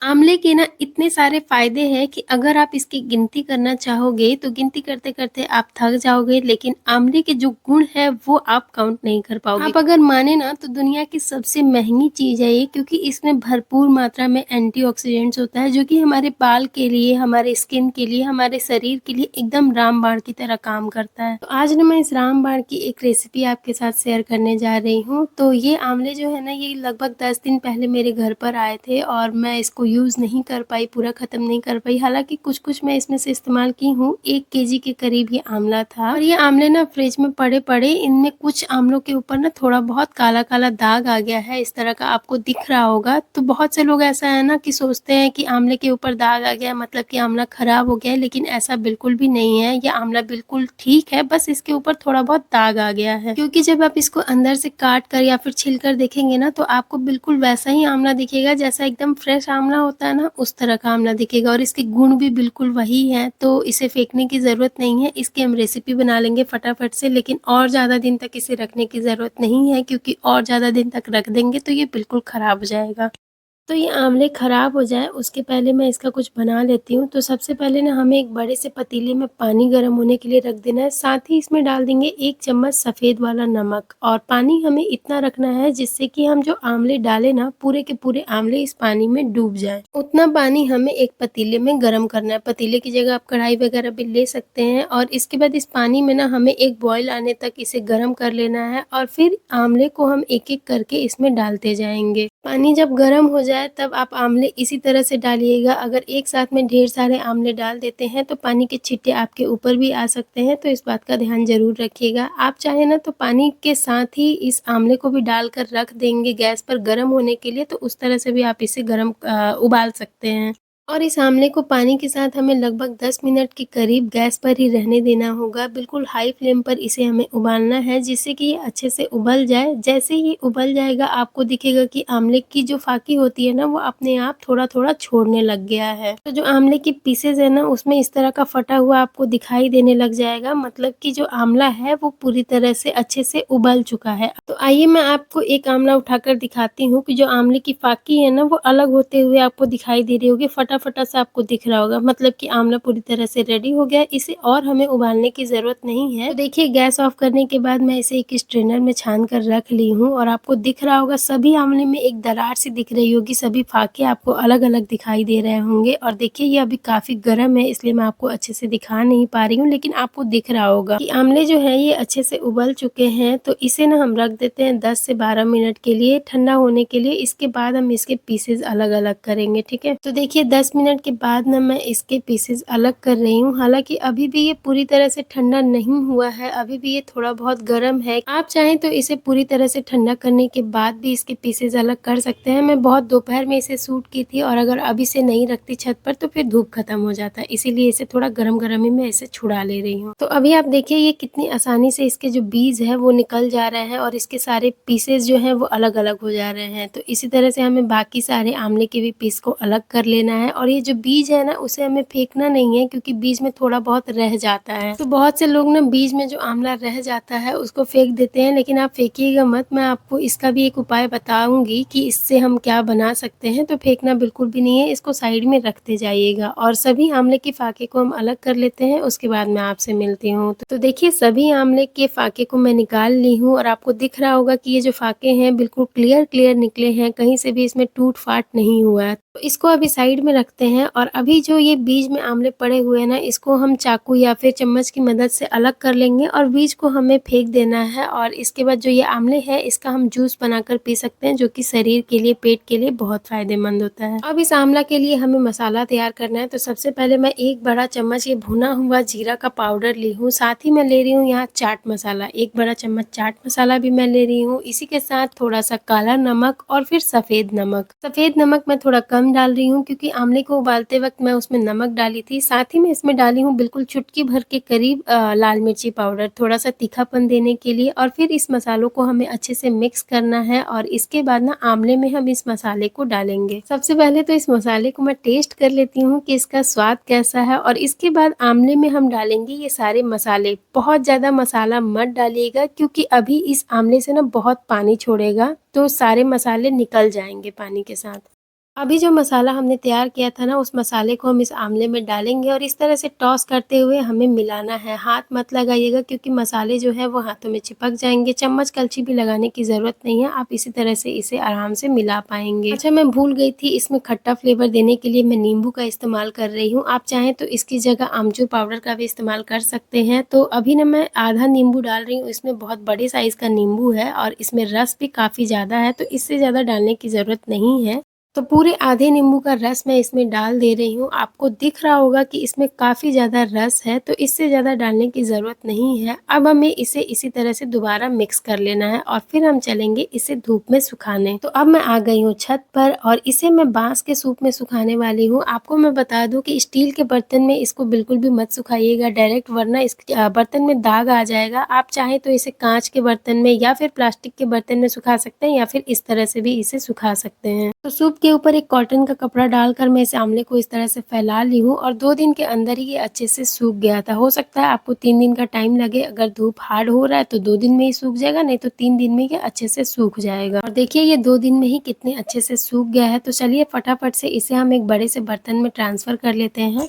आंवले के ना इतने सारे फ़ायदे हैं कि अगर आप इसकी गिनती करना चाहोगे, तो गिनती करते-करते आप थक जाओगे, लेकिन आंवले के जो गुण हैं, वो आप काउंट नहीं कर पाओगे। आप अगर माने ना तो दुनिया की सबसे महँगी चीज़ है ये क्योंकि इसमें भरपूर मात्रा में एंटीऑक्सीडेंट्स होता है, जो कि हमारे बाल के लिए, हमारे स्किन के लिए, हमारे शरीर के लिए एकदम रामबाण की तरह काम करता है। तो आज ना मैं इस रामबाण की एक रेसिपी आपके साथ शेयर करने जा रही हूँ। तो ये आंवले जो है ना, ये लगभग 10 दिन पहले मेरे घर पर आए थे और मैं इसको यूज़ नहीं कर पाई, पूरा ख़त्म नहीं कर पाई। हालाँकि कुछ-कुछ मैं इसमें से इस्तेमाल की हूँ। 1 केजी के करीब ये आँवला था और ये आँवले ना फ्रिज में पड़े-पड़े इनमें कुछ आँवलों के ऊपर ना थोड़ा-बहुत काला-काला दाग आ गया है, इस तरह का आपको दिख रहा होगा। तो बहुत से लोग ऐसा है ना कि सोचते हैं कि आँवले के ऊपर दाग आ गया मतलब कि आँवला ख़राब हो गया है, लेकिन ऐसा बिल्कुल भी नहीं है। ये आँवला बिल्कुल ठीक है, बस इसके ऊपर थोड़ा-बहुत दाग आ गया है। क्योंकि जब आप इसको अंदर से काट कर या फिर छिल कर देखेंगे ना, तो आपको बिल्कुल वैसा ही आँवला दिखेगा जैसा एकदम फ्रेश आँवला होता है ना, उस तरह का आँवला दिखेगा और इसके गुण भी बिल्कुल वही हैं, तो इसे फेंकने की ज़रूरत नहीं है। इसकी हम रेसिपी बना लेंगे फटाफट से, लेकिन और ज़्यादा दिन तक इसे रखने की ज़रूरत नहीं है क्योंकि और ज़्यादा दिन तक रख देंगे तो ये बिल्कुल ख़राब हो जाएगा। तो ये आँवले ख़राब हो जाए उसके पहले मैं इसका कुछ बना लेती हूँ। तो सबसे पहले ना हमें एक बड़े से पतीले में पानी गर्म होने के लिए रख देना है। साथ ही इसमें डाल देंगे 1 चम्मच सफ़ेद वाला नमक और पानी हमें इतना रखना है जिससे कि हम जो आँवले डालें ना पूरे के पूरे आँवले इस पानी में डूब जाएँ। उतना पानी हमें एक पतीले में गरम करना है। पतीले की जगह आप कढ़ाई वग़ैरह भी ले सकते हैं और इसके बाद इस पानी में ना हमें एक बॉयल आने तक इसे गरम कर लेना है और फिर आँवले को हम एक-एक करके इसमें डालते जाएँगे। पानी जब गरम हो जाए तब आप आमले इसी तरह से डालिएगा। अगर एक साथ में ढेर सारे आमले डाल देते हैं तो पानी के छींटे आपके ऊपर भी आ सकते हैं, तो इस बात का ध्यान ज़रूर रखिएगा। आप चाहें ना तो पानी के साथ ही इस आमले को भी डालकर रख देंगे गैस पर गरम होने के लिए, तो उस तरह से भी आप इसे उबाल सकते हैं। और इस आमले को पानी के साथ हमें लगभग 10 मिनट के करीब गैस पर ही रहने देना होगा। बिल्कुल हाई फ्लेम पर इसे हमें उबालना है जिससे कि ये अच्छे से उबल जाए। जैसे ही उबल जाएगा आपको दिखेगा कि आमले की जो फाकी होती है ना, वो अपने आप थोड़ा-थोड़ा छोड़ने लग गया है। तो जो आमले की पीसेज़ है ना, उसमें इस तरह का फटा हुआ आपको दिखाई देने लग जाएगा, मतलब कि जो आमला है वो पूरी तरह से अच्छे से उबल चुका है। तो आइए मैं आपको एक आमला उठाकर दिखाती हूँ कि जो आमले की फाकी है ना, वो अलग होते हुए आपको दिखाई दे रही होगी, फटा-फटा सा आपको दिख रहा होगा, मतलब कि आमला पूरी तरह से रेडी हो गया है, इसे और हमें उबालने की ज़रूरत नहीं है। तो देखिए गैस ऑफ करने के बाद मैं इसे एक स्ट्रेनर में छान कर रख ली हूँ और आपको दिख रहा होगा सभी आमले में एक दरार सी दिख रही होगी, सभी फाके आपको अलग-अलग दिखाई दे रहे होंगे और देखिए ये अभी काफ़ी गर्म है इसलिए मैं आपको अच्छे से दिखा नहीं पा रही हूँ, लेकिन आपको दिख रहा होगा कि आमले जो है ये अच्छे से उबल चुके हैं। तो इसे ना हम रख देते हैं 10 से 12 मिनट के लिए ठंडा होने के लिए, इसके बाद हम इसके पीसेज़ अलग-अलग करेंगे, ठीक है? तो देखिए 10 मिनट के बाद ना मैं इसके पीसेज़ अलग कर रही हूँ, हालाँकि अभी भी ये पूरी तरह से ठंडा नहीं हुआ है, अभी भी ये थोड़ा बहुत गर्म है। आप चाहें तो इसे पूरी तरह से ठंडा करने के बाद भी इसके पीसेज़ अलग कर सकते हैं। मैं बहुत दोपहर में इसे शूट की थी और अगर अभी से नहीं रखती छत पर तो फिर धूप खत्म हो जाता है, इसीलिए इसे थोड़ा गरम-गरम ही मैं इसे छुड़ा ले रही हूँ। तो अभी आप देखिए ये कितनी आसानी से इसके जो बीज है वो निकल जा रहे हैं और इसके सारे पीसेज़ जो हैं वो अलग-अलग हो जा रहे हैं। तो इसी तरह से हमें बाकी सारे आमले के भी पीस को अलग कर लेना है और ये जो बीज है ना उसे हमें फेंकना नहीं है क्योंकि बीज में थोड़ा बहुत रह जाता है। तो बहुत से लोग ना बीज में जो आमला रह जाता है उसको फेंक देते हैं, लेकिन आप फेंकिएगा मत। मैं आपको इसका भी एक उपाय बताऊँगी कि इससे हम क्या बना सकते हैं। तो फेंकना बिल्कुल भी नहीं है, इसको साइड में रखते जाइएगा और सभी आमले के फाके को हम अलग कर लेते हैं, उसके बाद मैं आपसे मिलती हूँ। तो देखिए सभी आमले के फाके को मैं निकाल ली हूँ और आपको दिख रहा होगा कि ये जो फाके हैं बिल्कुल क्लियर निकले हैं, कहीं से भी इसमें टूट-फाट नहीं हुआ है। तो इसको अभी साइड में रखते हैं और अभी जो ये बीज में आमले पड़े हुए हैं ना, इसको हम चाकू या फिर चम्मच की मदद से अलग कर लेंगे और बीज को हमें फेंक देना है और इसके बाद जो ये आमले हैं इसका हम जूस बनाकर पी सकते हैं, जो कि शरीर के लिए, पेट के लिए बहुत फ़ायदेमंद होता है। अब इस आमला के लिए हमें मसाला तैयार करना है, तो सबसे पहले मैं 1 बड़ा चम्मच ये भुना हुआ जीरा का पाउडर ली हूँ, साथ ही मैं ले रही हूँ यहाँ चाट मसाला, 1 बड़ा चम्मच चाट मसाला भी मैं ले रही हूँ। इसी के साथ थोड़ा-सा काला नमक और फिर सफ़ेद नमक। सफ़ेद नमक मैं थोड़ा कम डाल रही हूँ क्योंकि आमले को उबालते वक़्त मैं उसमें नमक डाली थी। साथ ही मैं इसमें डाली हूँ बिल्कुल चुटकी भर के करीब लाल मिर्ची पाउडर, थोड़ा-सा तीखापन देने के लिए और फिर इस मसालों को हमें अच्छे से मिक्स करना है और इसके बाद ना आमले में हम इस मसाले को डालेंगे। सबसे पहले तो इस मसाले को मैं टेस्ट कर लेती हूँ कि इसका स्वाद कैसा है और इसके बाद आमले में हम डालेंगे ये सारे मसाले। बहुत ज़्यादा मसाला मत डालिएगा क्योंकि अभी इस आमले से ना बहुत पानी छोड़ेगा, तो सारे मसाले निकल जाएँगे पानी के साथ। अभी जो मसाला हमने तैयार किया था ना, उस मसाले को हम इस आमले में डालेंगे और इस तरह से टॉस करते हुए हमें मिलाना है। हाथ मत लगाइएगा क्योंकि मसाले जो है वो हाथों में चिपक जाएंगे। चम्मच कलछी भी लगाने की ज़रूरत नहीं है, आप इसी तरह से इसे आराम से मिला पाएंगे। अच्छा, मैं भूल गई थी, इसमें खट्टा फ्लेवर देने के लिए मैं नींबू का इस्तेमाल कर रही हूँ। आप चाहें तो इसकी जगह आमचूर पाउडर का भी इस्तेमाल कर सकते हैं। तो अभी ना मैं आधा नींबू डाल रही हूँ, इसमें बहुत बड़े साइज़ का नींबू है और इसमें रस भी काफ़ी ज़्यादा है, तो इससे ज़्यादा डालने की ज़रूरत नहीं है। तो पूरे आधे नींबू का रस मैं इसमें डाल दे रही हूँ। आपको दिख रहा होगा कि इसमें काफ़ी ज़्यादा रस है, तो इससे ज़्यादा डालने की ज़रूरत नहीं है। अब हमें इसे इसी तरह से दोबारा मिक्स कर लेना है और फिर हम चलेंगे इसे धूप में सुखाने। तो अब मैं आ गई हूँ छत पर और इसे मैं बाँस के सूप में सुखाने वाली हूँ। आपको मैं बता दूँ कि स्टील के बर्तन में इसको बिल्कुल भी मत सुखाइएगा डायरेक्ट, वरना इस बर्तन में दाग आ जाएगा। आप चाहें तो इसे काँच के बर्तन में या फिर प्लास्टिक के बर्तन में सुखा सकते हैं या फिर इस तरह से भी इसे सुखा सकते हैं। तो सूप के ऊपर एक कॉटन का कपड़ा डालकर मैं इस आमले को इस तरह से फैला ली हूँ और 2 दिन के अंदर ही ये अच्छे से सूख गया था। हो सकता है आपको 3 दिन का टाइम लगे, अगर धूप हार्ड हो रहा है तो 2 दिन में ही सूख जाएगा, नहीं तो 3 दिन में ये अच्छे से सूख जाएगा। और देखिए ये 2 दिन में ही कितने अच्छे से सूख गया है। तो चलिए फटाफट से इसे हम एक बड़े से बर्तन में ट्रांसफ़र कर लेते हैं।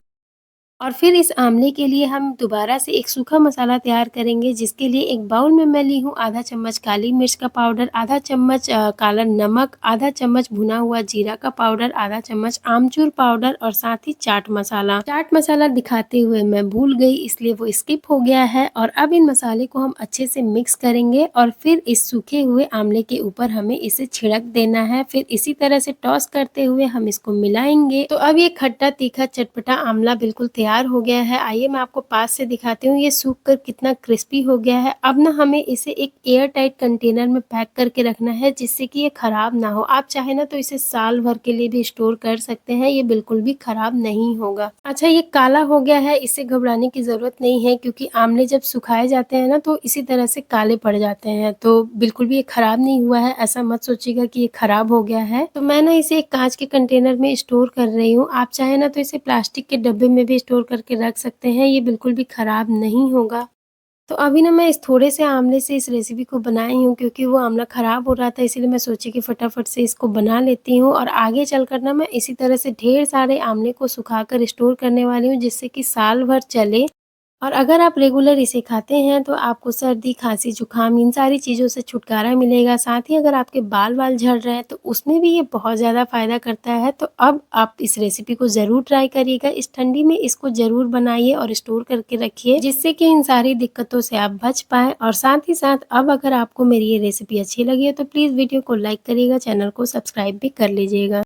और फिर इस आमले के लिए हम दोबारा से एक सूखा मसाला तैयार करेंगे, जिसके लिए एक बाउल में मैं ली हूँ आधा चम्मच काली मिर्च का पाउडर, आधा चम्मच काला नमक, आधा चम्मच भुना हुआ जीरा का पाउडर, आधा चम्मच आमचूर पाउडर और साथ ही चाट मसाला। चाट मसाला दिखाते हुए मैं भूल गई, इसलिए वो स्किप हो गया है। और अब इन मसाले को हम अच्छे से मिक्स करेंगे और फिर इस सूखे हुए आमले के ऊपर हमें इसे छिड़क देना है। फिर इसी तरह से टॉस करते हुए हम इसको मिलाएंगे। तो अब ये खट्टा तीखा चटपटा आमला बिल्कुल तैयार हो गया है। आइए मैं आपको पास से दिखाती हूँ ये सूख कर कितना क्रिस्पी हो गया है। अब ना हमें इसे एक एयर टाइट कंटेनर में पैक करके रखना है, जिससे कि ये खराब ना हो। आप चाहे ना तो इसे साल भर के लिए भी स्टोर कर सकते हैं, ये बिल्कुल भी खराब नहीं होगा। अच्छा, ये काला हो गया है, इससे घबराने की जरूरत नहीं है क्योंकि आमले जब सुखाए जाते हैं ना तो इसी तरह से काले पड़ जाते हैं। तो बिल्कुल भी ये खराब नहीं हुआ है, ऐसा मत सोचिएगा कि ये खराब हो गया है। तो मैं ना इसे एक कांच के कंटेनर में स्टोर कर रही हूँ। आप चाहे ना तो इसे प्लास्टिक के डब्बे में भी स्टोर करके रख सकते हैं, ये बिल्कुल भी खराब नहीं होगा। तो अभी ना मैं इस थोड़े से आमले से इस रेसिपी को बनाई हूँ क्योंकि वो आमला खराब हो रहा था, इसीलिए मैं सोची कि फटाफट से इसको बना लेती हूँ। और आगे चलकर ना मैं इसी तरह से ढेर सारे आमले को सुखाकर स्टोर करने वाली हूँ, जिससे कि साल भर चले। और अगर आप रेगुलर इसे खाते हैं तो आपको सर्दी, खाँसी, जुकाम इन सारी चीज़ों से छुटकारा मिलेगा। साथ ही अगर आपके बाल-वाल झड़ रहे हैं तो उसमें भी ये बहुत ज़्यादा फ़ायदा करता है। तो अब आप इस रेसिपी को ज़रूर ट्राई करिएगा। इस ठंडी में इसको ज़रूर बनाइए और स्टोर करके रखिए, जिससे कि इन सारी दिक्कतों से आप बच पाएँ। और साथ ही साथ अब अगर आपको मेरी ये रेसिपी अच्छी लगी है तो प्लीज़ वीडियो को लाइक करिएगा, चैनल को सब्सक्राइब भी कर लीजिएगा।